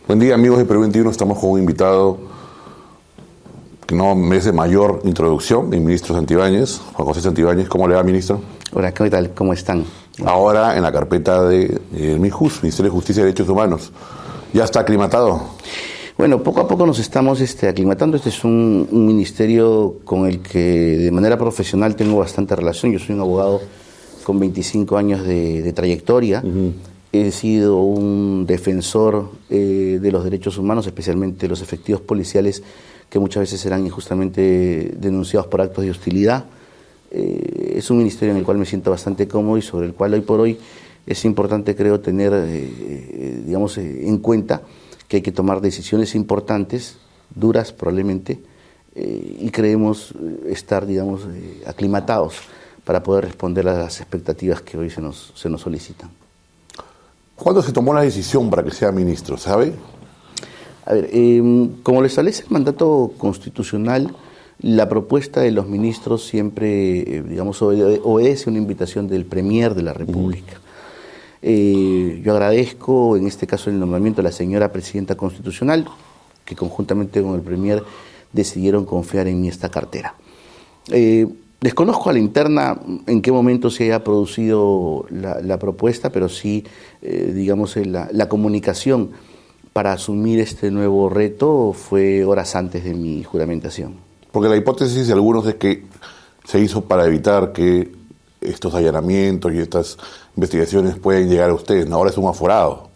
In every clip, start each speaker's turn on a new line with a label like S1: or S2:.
S1: Buen día, amigos de Perú 21. Estamos con un invitado que no merece mayor introducción, el ministro Santibáñez, Juan José Santibáñez. ¿Cómo le va, ministro?
S2: Hola, ¿qué tal? ¿Cómo están?
S1: Ahora en la carpeta de MIJUS, Ministerio de Justicia y Derechos Humanos. ¿Ya está aclimatado?
S2: Bueno, poco a poco nos estamos aclimatando. Este es un ministerio con el que de manera profesional tengo bastante relación. Yo soy un abogado con 25 años de trayectoria. He sido un defensor de los derechos humanos, especialmente los efectivos policiales que muchas veces serán injustamente denunciados por actos de hostilidad. Es un ministerio en el cual me siento bastante cómodo y sobre el cual hoy por hoy es importante, creo, tener en cuenta que hay que tomar decisiones importantes, duras probablemente, y creemos estar, aclimatados para poder responder a las expectativas que hoy se nos solicitan.
S1: ¿Cuándo se tomó la decisión para que sea ministro, sabe?
S2: A ver, como lo establece el mandato constitucional, la propuesta de los ministros siempre, obedece una invitación del Premier de la República. Yo agradezco, en este caso, el nombramiento de la señora Presidenta Constitucional, que conjuntamente con el Premier decidieron confiar en mí esta cartera. Desconozco a la interna en qué momento se haya producido la propuesta, pero sí, la comunicación para asumir este nuevo reto fue horas antes de mi juramentación.
S1: Porque la hipótesis de algunos es que se hizo para evitar que estos allanamientos y estas investigaciones pueden llegar a ustedes. Ahora es un aforado.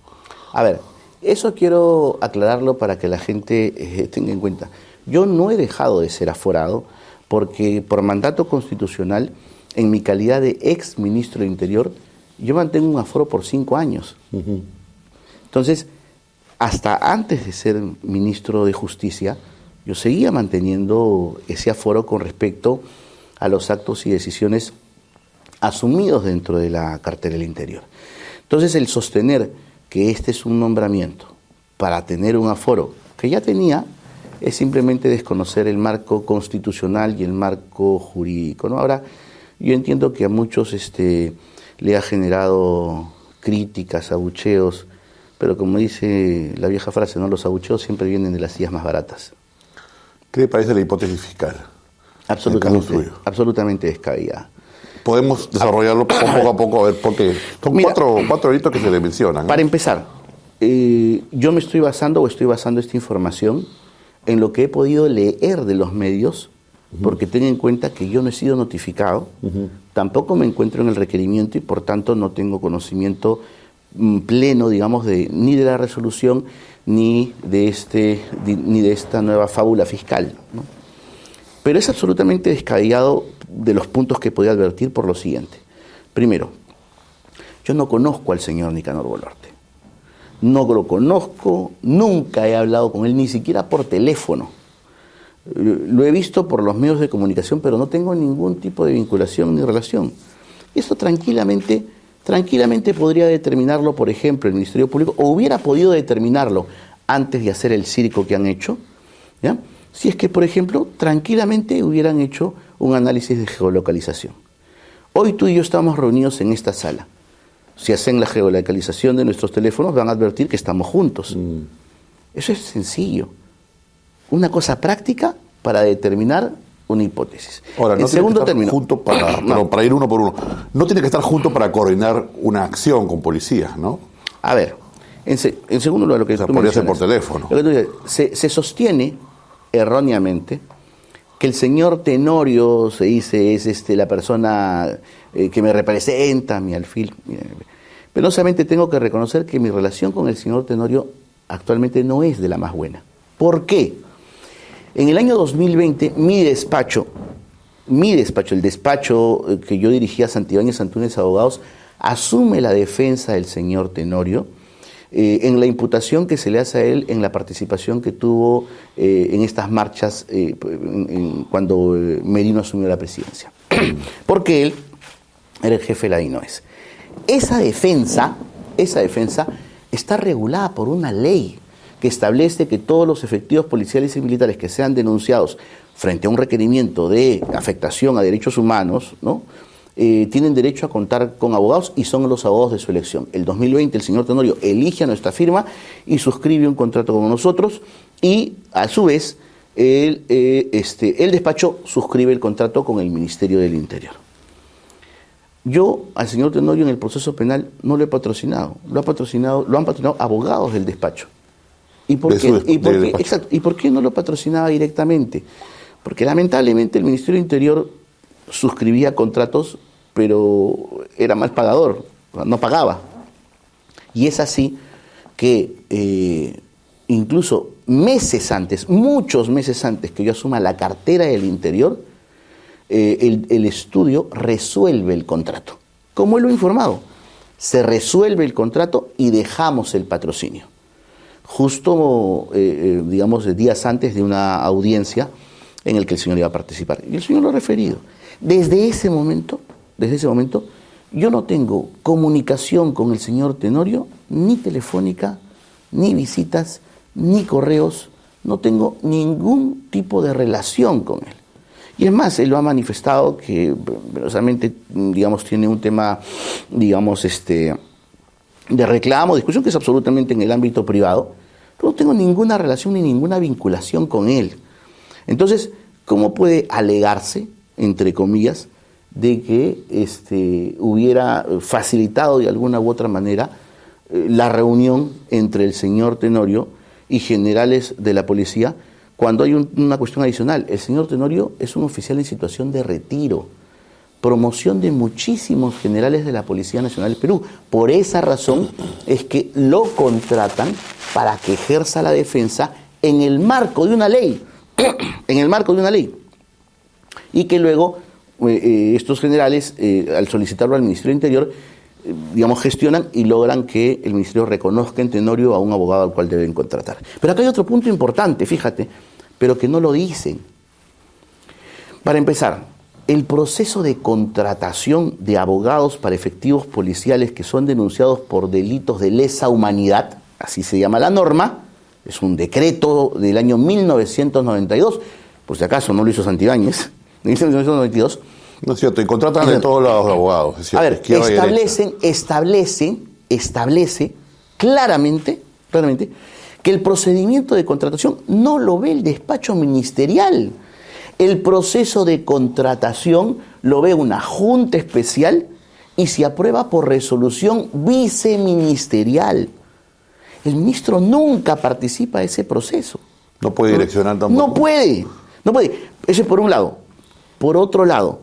S2: A ver, eso quiero aclararlo para que la gente tenga en cuenta. Yo no he dejado de ser aforado porque por mandato constitucional, en mi calidad de ex ministro de Interior, yo mantengo un aforo por 5 años. Entonces, hasta antes de ser ministro de Justicia, yo seguía manteniendo ese aforo con respecto a los actos y decisiones asumidos dentro de la cartera del Interior. Entonces, el sostener que este es un nombramiento para tener un aforo que ya tenía es simplemente desconocer el marco constitucional y el marco jurídico, ¿no? Ahora, yo entiendo que a muchos le ha generado críticas, abucheos, pero como dice la vieja frase, ¿no? Los abucheos siempre vienen de las sillas más baratas.
S1: ¿Qué le parece la hipótesis fiscal?
S2: Absolutamente descabellada.
S1: Podemos desarrollarlo poco a poco, a ver, porque son cuatro delitos que se le mencionan, ¿no?
S2: Para empezar, yo estoy basando esta información en lo que he podido leer de los medios, porque ten en cuenta que yo no he sido notificado, tampoco me encuentro en el requerimiento y por tanto no tengo conocimiento pleno, ni de la resolución ni de esta nueva fábula fiscal, ¿no? Pero es absolutamente descabellado de los puntos que podía advertir por lo siguiente. Primero, yo no conozco al señor Nicanor Boluarte. No lo conozco, nunca he hablado con él, ni siquiera por teléfono. Lo he visto por los medios de comunicación, pero no tengo ningún tipo de vinculación ni relación. Esto tranquilamente podría determinarlo, por ejemplo, el Ministerio Público, o hubiera podido determinarlo antes de hacer el circo que han hecho, ¿ya? Si es que, por ejemplo, tranquilamente hubieran hecho un análisis de geolocalización. Hoy tú y yo estamos reunidos en esta sala. Si hacen la geolocalización de nuestros teléfonos, van a advertir que estamos juntos. Eso es sencillo. Una cosa práctica para determinar una hipótesis.
S1: Ahora, no tiene que estar junto para ir uno por uno. No tiene que estar junto para coordinar una acción con policías, ¿no?
S2: A ver, en segundo lugar, lo que tú
S1: podría
S2: mencionas,
S1: ser por teléfono.
S2: Lo que tú dices, se sostiene erróneamente que el señor Tenorio, se dice, es la persona que me representa, mi alfil. Penosamente tengo que reconocer que mi relación con el señor Tenorio actualmente no es de la más buena. ¿Por qué? En el año 2020, mi despacho, el despacho que yo dirigía, Santibáñez Antúnez Abogados, asume la defensa del señor Tenorio en la imputación que se le hace a él en la participación que tuvo en estas marchas cuando Merino asumió la presidencia. Porque él era el jefe de la INOES. Esa defensa está regulada por una ley que establece que todos los efectivos policiales y militares que sean denunciados frente a un requerimiento de afectación a derechos humanos, ¿no?, tienen derecho a contar con abogados y son los abogados de su elección. El 2020 el señor Tenorio elige a nuestra firma y suscribe un contrato con nosotros y a su vez el despacho suscribe el contrato con el Ministerio del Interior. Yo al señor Tenorio en el proceso penal no lo he patrocinado, lo han patrocinado abogados del despacho. ¿Y por qué? Exacto. ¿Y por qué no lo patrocinaba directamente? Porque lamentablemente el Ministerio del Interior suscribía contratos, pero era mal pagador, no pagaba. Y es así que incluso meses antes, muchos meses antes que yo asuma la cartera del Interior, el estudio resuelve el contrato. Como él lo ha informado, se resuelve el contrato y dejamos el patrocinio. Justo, digamos, días antes de una audiencia en el que el señor iba a participar. Y el señor lo ha referido. Desde ese momento, yo no tengo comunicación con el señor Tenorio, ni telefónica, ni visitas, ni correos. No tengo ningún tipo de relación con él. Y es más, él lo ha manifestado que, verdaderamente, digamos, tiene un tema, digamos, de reclamo, discusión que es absolutamente en el ámbito privado, pero no tengo ninguna relación ni ninguna vinculación con él. Entonces, ¿cómo puede alegarse, entre comillas, de que hubiera facilitado de alguna u otra manera la reunión entre el señor Tenorio y generales de la policía, cuando hay una cuestión adicional? El señor Tenorio es un oficial en situación de retiro, promoción de muchísimos generales de la Policía Nacional del Perú. Por esa razón es que lo contratan para que ejerza la defensa en el marco de una ley, y que luego estos generales, al solicitarlo al Ministerio del Interior, digamos, gestionan y logran que el Ministerio reconozca en Tenorio a un abogado al cual deben contratar. Pero acá hay otro punto importante, fíjate, pero que no lo dicen. Para empezar, el proceso de contratación de abogados para efectivos policiales que son denunciados por delitos de lesa humanidad, así se llama la norma, es un decreto del año 1992, por si acaso no lo hizo Santibáñez, en 1992.
S1: No es cierto, y contratan de todos los abogados. Es cierto,
S2: a ver, establece claramente que el procedimiento de contratación no lo ve el despacho ministerial. El proceso de contratación lo ve una junta especial y se aprueba por resolución viceministerial. El ministro nunca participa de ese proceso.
S1: No puede direccionar tampoco.
S2: No puede. Eso es por un lado. Por otro lado,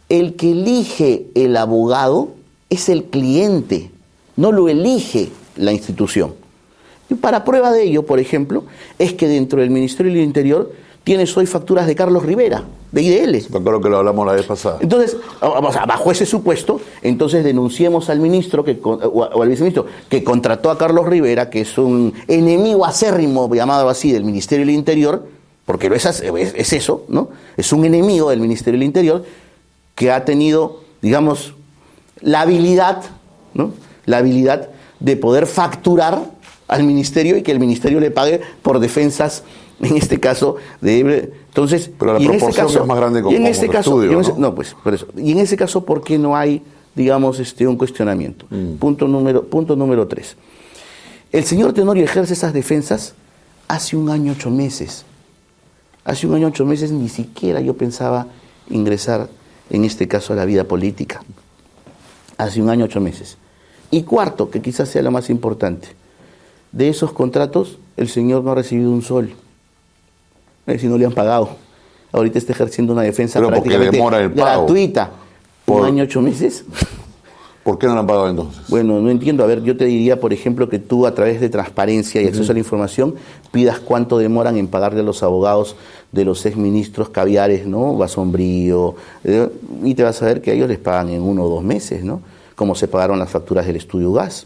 S2: el que elige el abogado es el cliente, no lo elige la institución. Y para prueba de ello, por ejemplo, es que dentro del Ministerio del Interior tienes hoy facturas de Carlos Rivera, de IDL.
S1: Me acuerdo que lo hablamos la vez pasada.
S2: Entonces, bajo ese supuesto, entonces denunciemos al ministro o al viceministro que contrató a Carlos Rivera, que es un enemigo acérrimo, llamado así, del Ministerio del Interior, porque es eso, ¿no? Es un enemigo del Ministerio del Interior que ha tenido, digamos, la habilidad, ¿no? La habilidad de poder facturar al ministerio y que el ministerio le pague por defensas, en este caso, entonces,
S1: pero la proporción es más grande con estudio, ¿no?
S2: No, pues, por eso. Y en ese caso, ¿por qué no hay, digamos, un cuestionamiento? Punto número 3. El señor Tenorio ejerce esas defensas hace 1 año 8 meses. Hace 1 año 8 meses ni siquiera yo pensaba ingresar, en este caso, a la vida política. Hace 1 año 8 meses. Y cuarto, que quizás sea lo más importante, de esos contratos el señor no ha recibido un sol. Es decir, no le han pagado. Ahorita está ejerciendo una defensa prácticamente gratuita. 1 año 8 meses.
S1: ¿Por qué no le han pagado entonces?
S2: Bueno, no entiendo. A ver, yo te diría, por ejemplo, que tú a través de transparencia y acceso a la información pidas cuánto demoran en pagarle a los abogados de los exministros Caviares, ¿no? Basombrío, y te vas a ver que a ellos les pagan en 1 o 2 meses, ¿no? Como se pagaron las facturas del Estudio Gas.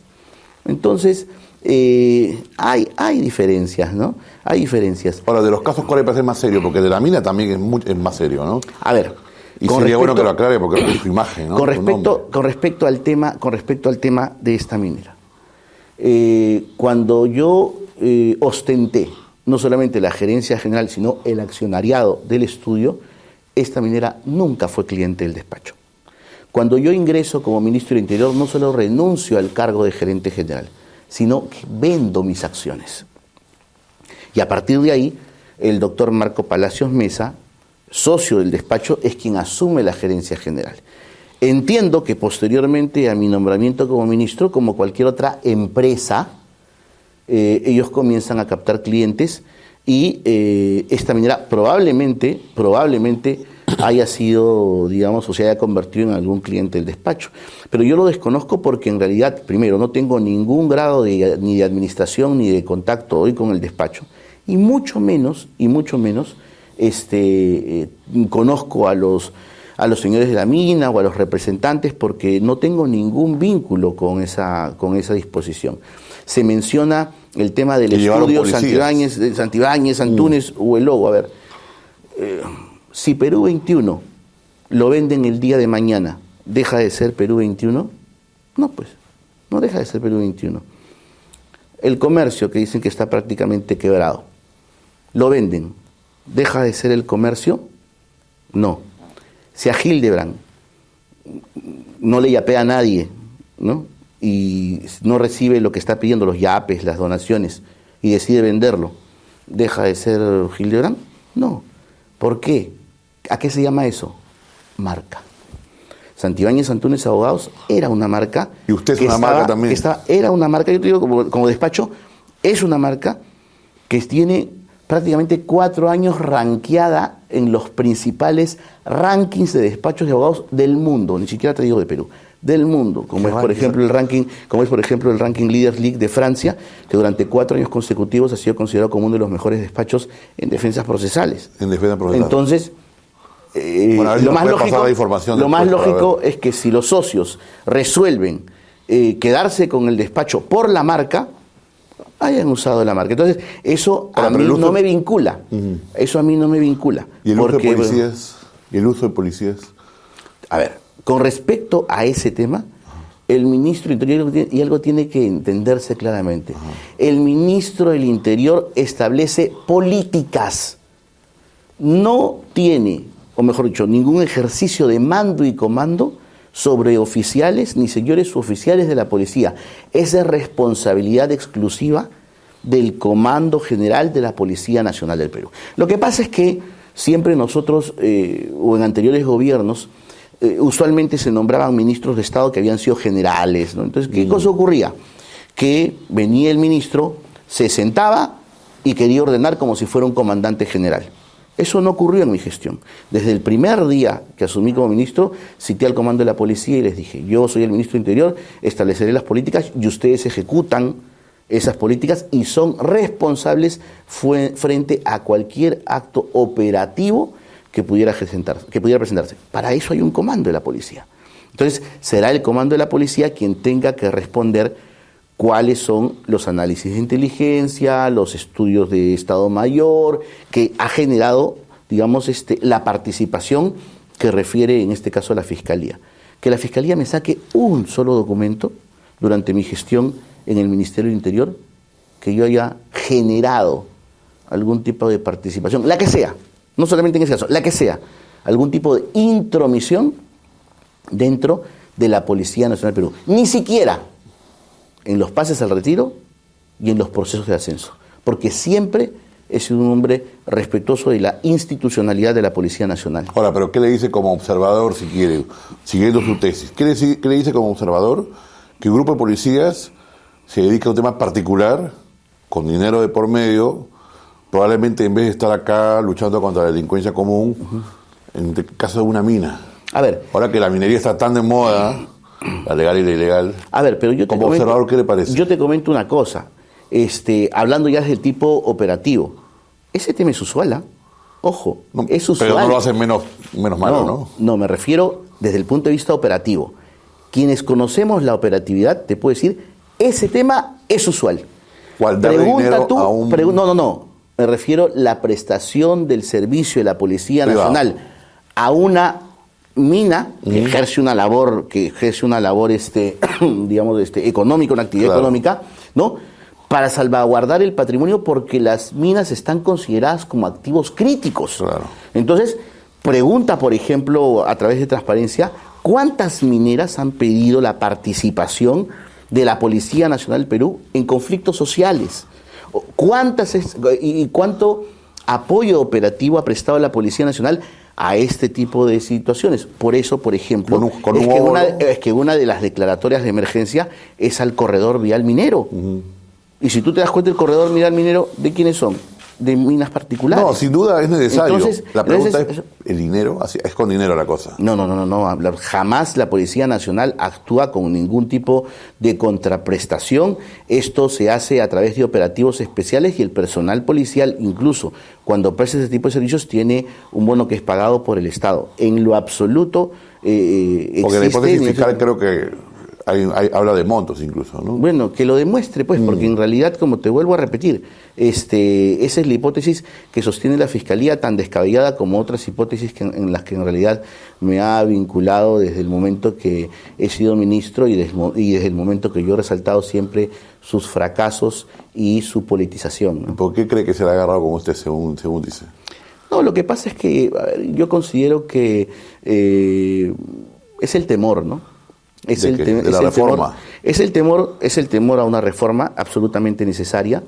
S2: Entonces, hay diferencias, ¿no? Hay diferencias.
S1: Ahora, de los casos, ¿cuál le parece más serio? Porque de la mina también es más serio, ¿no?
S2: A ver.
S1: Y sería bueno que lo aclare porque es su imagen, ¿no?
S2: Con respecto al tema de esta minera. Cuando yo ostenté no solamente la gerencia general, sino el accionariado del estudio, esta minera nunca fue cliente del despacho. Cuando yo ingreso como ministro del Interior, no solo renuncio al cargo de gerente general, sino que vendo mis acciones. Y a partir de ahí, el doctor Marco Palacios Mesa, socio del despacho, es quien asume la gerencia general. Entiendo que posteriormente a mi nombramiento como ministro, como cualquier otra empresa, ellos comienzan a captar clientes y esta minera probablemente haya sido, digamos, o se haya convertido en algún cliente del despacho. Pero yo lo desconozco porque en realidad, primero, no tengo ningún grado ni de administración ni de contacto hoy con el despacho. Y mucho menos, conozco a los señores de la mina o a los representantes porque no tengo ningún vínculo con esa disposición. Se menciona el tema del estudio Santibáñez, Antúnez o el Lobo. A ver, si Perú 21 lo venden el día de mañana, ¿deja de ser Perú 21? No, pues, no deja de ser Perú 21. El comercio, que dicen que está prácticamente quebrado, lo venden, ¿deja de ser el comercio? No. Si a Hildebrand no le yapea a nadie, ¿no? Y no recibe lo que está pidiendo, los yapes, las donaciones, y decide venderlo, ¿deja de ser Hildebrand? No. ¿Por qué? ¿A qué se llama eso? Marca. Santibáñez Antúnez Abogados era una marca.
S1: Y usted es una marca también.
S2: Era una marca, yo te digo, como despacho, es una marca que tiene prácticamente 4 años rankeada en los principales rankings de despachos de abogados del mundo, ni siquiera te digo de Perú, del mundo, como es por ejemplo el ranking Leaders League de Francia, que durante 4 años consecutivos ha sido considerado como uno de los mejores despachos en defensas procesales. Entonces, lo más lógico es que si los socios resuelven quedarse con el despacho por la marca, hayan usado la marca. Entonces, eso a mí no me vincula. Eso a mí no me vincula.
S1: ¿Y el uso de policías? ¿Y el uso de policías?
S2: A ver, con respecto a ese tema, el ministro del Interior, y algo tiene que entenderse claramente, el ministro del Interior establece políticas. No tiene, o mejor dicho, ningún ejercicio de mando y comando sobre oficiales ni señores suboficiales de la policía. Esa es responsabilidad exclusiva del Comando General de la Policía Nacional del Perú. Lo que pasa es que siempre nosotros, o en anteriores gobiernos, usualmente se nombraban ministros de Estado que habían sido generales, ¿no? Entonces, ¿qué cosa ocurría? Que venía el ministro, se sentaba y quería ordenar como si fuera un comandante general. Eso no ocurrió en mi gestión. Desde el primer día que asumí como ministro, cité al comando de la policía y les dije, yo soy el ministro del Interior, estableceré las políticas y ustedes ejecutan esas políticas y son responsables frente a cualquier acto operativo que pudiera presentarse. Para eso hay un comando de la policía. Entonces, será el comando de la policía quien tenga que responder cuáles son los análisis de inteligencia, los estudios de Estado Mayor, que ha generado, digamos, la participación que refiere en este caso a la Fiscalía. Que la Fiscalía me saque un solo documento durante mi gestión en el Ministerio del Interior que yo haya generado algún tipo de participación, la que sea, no solamente en ese caso, la que sea, algún tipo de intromisión dentro de la Policía Nacional del Perú. Ni siquiera en los pases al retiro y en los procesos de ascenso, porque siempre he sido un hombre respetuoso de la institucionalidad de la Policía Nacional.
S1: Ahora, pero ¿qué le dice como observador, si quiere, siguiendo su tesis? ¿Qué le dice como observador? Que un grupo de policías se dedica a un tema particular, con dinero de por medio, probablemente en vez de estar acá luchando contra la delincuencia común, en el caso de una mina.
S2: A ver,
S1: ahora que la minería está tan de moda, la legal y la ilegal.
S2: A ver, pero yo te
S1: como observador, ¿qué le parece?
S2: Yo te comento una cosa. Hablando ya del tipo operativo, ese tema es usual, ¿eh? Ojo,
S1: no,
S2: es usual.
S1: Pero no lo hacen menos malo, ¿no?
S2: No, me refiero desde el punto de vista operativo. Quienes conocemos la operatividad, te puedo decir, ese tema es usual.
S1: ¿Cuál? Pregunta tú.
S2: No. Me refiero a la prestación del servicio de la Policía Nacional a una mina que ejerce una labor, digamos, económica, una actividad económica, ¿no? Para salvaguardar el patrimonio, porque las minas están consideradas como activos críticos.
S1: Claro.
S2: Entonces, pregunta, por ejemplo, a través de transparencia, ¿Cuántas mineras han pedido la participación de la Policía Nacional del Perú en conflictos sociales? ¿Y cuánto apoyo operativo ha prestado la Policía Nacional a este tipo de situaciones? Por eso, por ejemplo, es que una de las declaratorias de emergencia es al corredor vial minero. Y si tú te das cuenta, el corredor vial minero, ¿de quiénes son? De minas particulares.
S1: No, sin duda es necesario.
S2: Entonces,
S1: la pregunta es, ¿el dinero? Es con dinero la cosa.
S2: No. Jamás la Policía Nacional actúa con ningún tipo de contraprestación. Esto se hace a través de operativos especiales y el personal policial, incluso cuando presta ese tipo de servicios, tiene un bono que es pagado por el Estado. En lo absoluto
S1: porque la hipótesis fiscal creo que habla de montos incluso, ¿no?
S2: Bueno, que lo demuestre, pues, porque en realidad, como te vuelvo a repetir, esa es la hipótesis que sostiene la Fiscalía, tan descabellada como otras hipótesis en las que en realidad me ha vinculado desde el momento que he sido ministro y desde el momento que yo he resaltado siempre sus fracasos y su politización, ¿no?
S1: ¿Por qué cree que se le ha agarrado como usted, según dice?
S2: No, lo que pasa es que yo considero que es el temor, ¿no? Es el temor a una reforma absolutamente necesaria,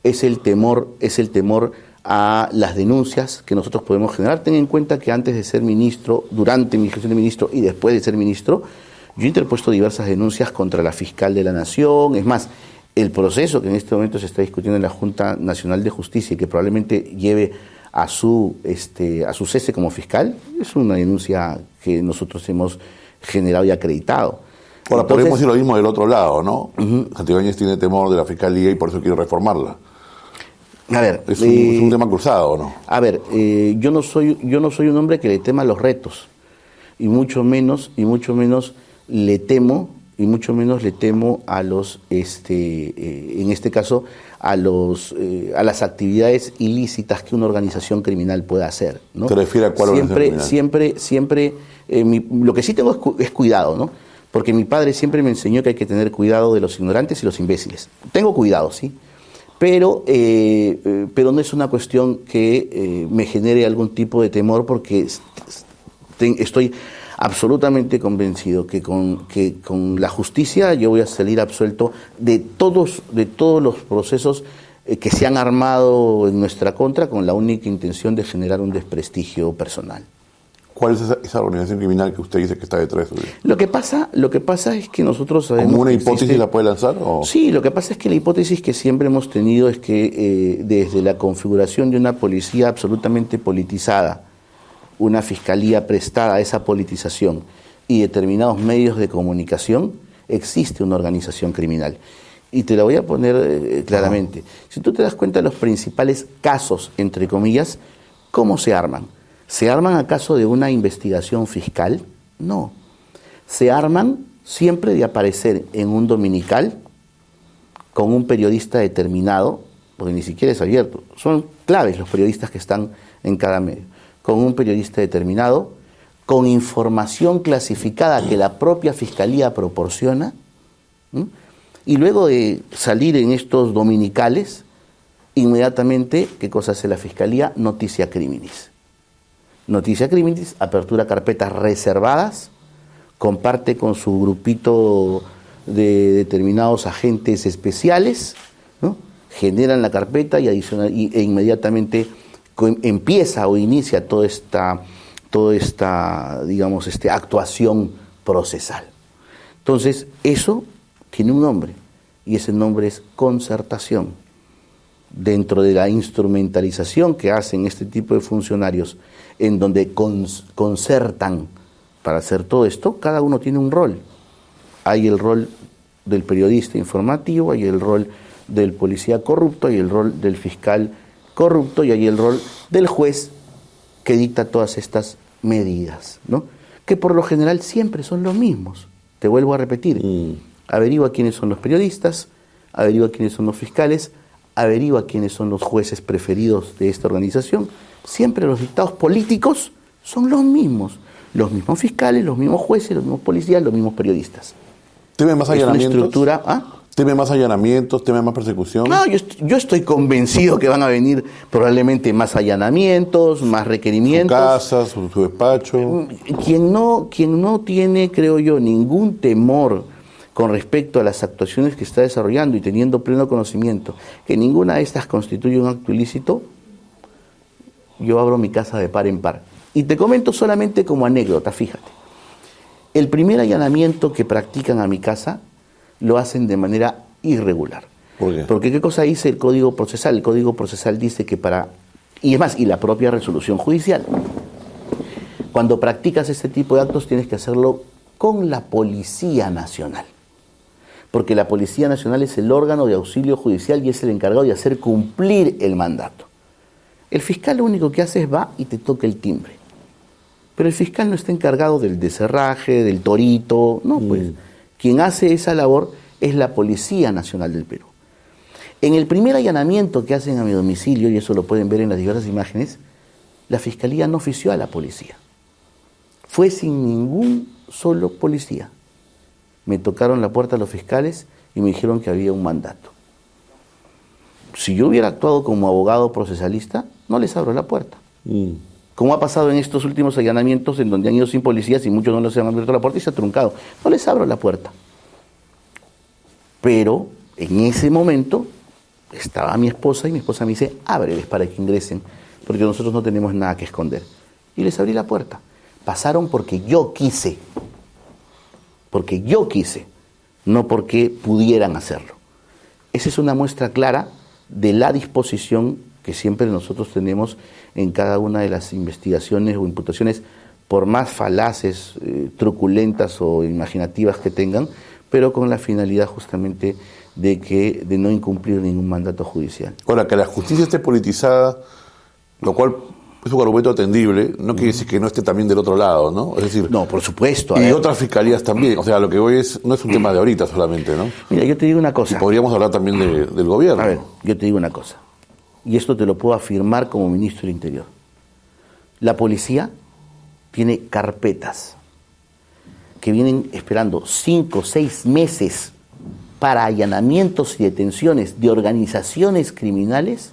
S2: es el temor a las denuncias que nosotros podemos generar. Ten en cuenta que antes de ser ministro, durante mi gestión de ministro y después de ser ministro, yo he interpuesto diversas denuncias contra la fiscal de la Nación. Es más, el proceso que en este momento se está discutiendo en la Junta Nacional de Justicia y que probablemente lleve a su cese como fiscal, es una denuncia que nosotros hemos generado y acreditado.
S1: Ahora, podemos decir lo mismo del otro lado, ¿no? Santibáñez tiene temor de la Fiscalía y por eso quiere reformarla.
S2: A ver,
S1: es un tema cruzado, ¿no?
S2: A ver, yo no soy un hombre que le tema los retos, y mucho menos le temo a los, en este caso, a las actividades ilícitas que una organización criminal pueda hacer, ¿no?
S1: ¿Te refieres a cuál organización criminal?
S2: Siempre, lo que sí tengo es cuidado, ¿no? Porque mi padre siempre me enseñó que hay que tener cuidado de los ignorantes y los imbéciles. Tengo cuidado, sí, pero no es una cuestión que me genere algún tipo de temor, porque estoy absolutamente convencido que con la justicia yo voy a salir absuelto de todos los procesos que se han armado en nuestra contra con la única intención de generar un desprestigio personal.
S1: ¿Cuál es esa organización criminal que usted dice que está detrás?
S2: Lo que pasa es que nosotros sabemos...
S1: ¿Como una hipótesis la puede lanzar? ¿O?
S2: Sí, lo que pasa es que la hipótesis que siempre hemos tenido es que desde la configuración de una policía absolutamente politizada, una fiscalía prestada a esa politización y determinados medios de comunicación, existe una organización criminal. Y te la voy a poner claramente. Si tú te das cuenta de los principales casos, entre comillas, ¿cómo se arman? ¿Se arman acaso de una investigación fiscal? No. Se arman siempre de aparecer en un dominical con un periodista determinado, porque ni siquiera es abierto. Son claves los periodistas que están en cada medio. Con un periodista determinado, con información clasificada que la propia Fiscalía proporciona, y luego de salir en estos dominicales, inmediatamente, ¿qué cosa hace la Fiscalía? Noticia criminis. Noticia criminis, apertura carpetas reservadas, comparte con su grupito de determinados agentes especiales, ¿no? Generan la carpeta e inmediatamente empieza o inicia toda esta digamos, actuación procesal. Entonces, eso tiene un nombre, y ese nombre es concertación. Dentro de la instrumentalización que hacen este tipo de funcionarios, en donde concertan para hacer todo esto, cada uno tiene un rol. Hay el rol del periodista informativo, hay el rol del policía corrupto, hay el rol del fiscal corrupto y hay el rol del juez que dicta todas estas medidas, ¿no? Que por lo general siempre son los mismos. Te vuelvo a repetir. Averigua quiénes son los periodistas, averigua quiénes son los fiscales, averigua quiénes son los jueces preferidos de esta organización. Siempre los dictados políticos son los mismos fiscales, los mismos jueces, los mismos policías, los mismos periodistas.
S1: ¿Teme más allanamientos?
S2: Es una estructura...
S1: ¿Teme más allanamientos? ¿Teme más persecución?
S2: No, yo estoy convencido que van a venir probablemente más allanamientos, más
S1: Su
S2: requerimientos.
S1: casa, su despacho.
S2: Quien no tiene, creo yo, ningún temor con respecto a las actuaciones que está desarrollando y teniendo pleno conocimiento que ninguna de estas constituye un acto ilícito, yo abro mi casa de par en par. Y te comento solamente como anécdota, fíjate. El primer allanamiento que practican a mi casa lo hacen de manera irregular.
S1: ¿Por qué?
S2: Porque ¿qué cosa dice el Código Procesal? El Código Procesal dice que y es más, y la propia resolución judicial, cuando practicas este tipo de actos tienes que hacerlo con la Policía Nacional. Porque la Policía Nacional es el órgano de auxilio judicial y es el encargado de hacer cumplir el mandato. El fiscal lo único que hace es va y te toca el timbre. Pero el fiscal no está encargado del deserraje, del torito, no, pues quien hace esa labor es la Policía Nacional del Perú. En el primer allanamiento que hacen a mi domicilio, y eso lo pueden ver en las diversas imágenes, la Fiscalía no ofició a la policía. Fue sin ningún solo policía. Me tocaron la puerta los fiscales y me dijeron que había un mandato. Si yo hubiera actuado como abogado procesalista, no les abro la puerta. Como ha pasado en estos últimos allanamientos en donde han ido sin policías y muchos no les han abierto la puerta y se ha truncado. No les abro la puerta. Pero en ese momento estaba mi esposa y mi esposa me dice, ábreles para que ingresen, porque nosotros no tenemos nada que esconder. Y les abrí la puerta. Pasaron porque yo quise. Porque yo quise, no porque pudieran hacerlo. Esa es una muestra clara de la disposición que siempre nosotros tenemos en cada una de las investigaciones o imputaciones, por más falaces, truculentas o imaginativas que tengan, pero con la finalidad justamente de no incumplir ningún mandato judicial.
S1: Ahora, que la justicia esté politizada, lo cual es un argumento atendible, no quiere decir que no esté también del otro lado, ¿no? Es decir,
S2: No, por supuesto.
S1: y otras fiscalías también. O sea, lo que voy no es un tema de ahorita solamente, ¿no?
S2: Mira, yo te digo una
S1: Y
S2: cosa.
S1: podríamos hablar también del gobierno.
S2: A ver, yo te digo una cosa. Y esto te lo puedo afirmar como ministro del Interior. La policía tiene carpetas que vienen esperando 5 o 6 meses para allanamientos y detenciones de organizaciones criminales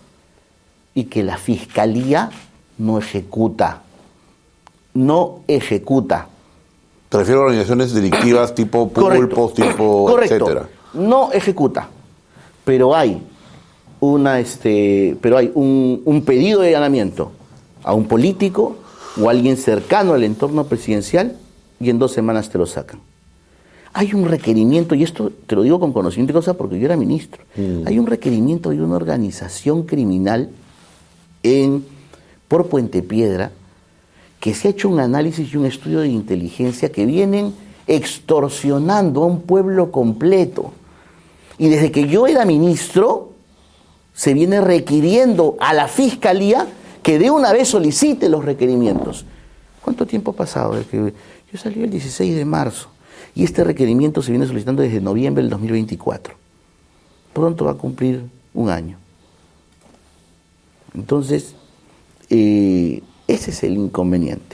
S2: y que la Fiscalía no ejecuta. No ejecuta.
S1: Te refiero a organizaciones delictivas tipo pulpos, tipo
S2: Correcto.
S1: etcétera.
S2: No ejecuta. Pero hay un pedido de allanamiento a un político o a alguien cercano al entorno presidencial y en 2 semanas te lo sacan. Hay un requerimiento, y esto te lo digo con conocimiento de causa porque yo era ministro, hay un requerimiento de una organización criminal por Puente Piedra que se ha hecho un análisis y un estudio de inteligencia que vienen extorsionando a un pueblo completo. Y desde que yo era ministro, se viene requiriendo a la Fiscalía que de una vez solicite los requerimientos. ¿Cuánto tiempo ha pasado? Yo salí el 16 de marzo y este requerimiento se viene solicitando desde noviembre del 2024. Pronto va a cumplir 1 año. Entonces, ese es el inconveniente.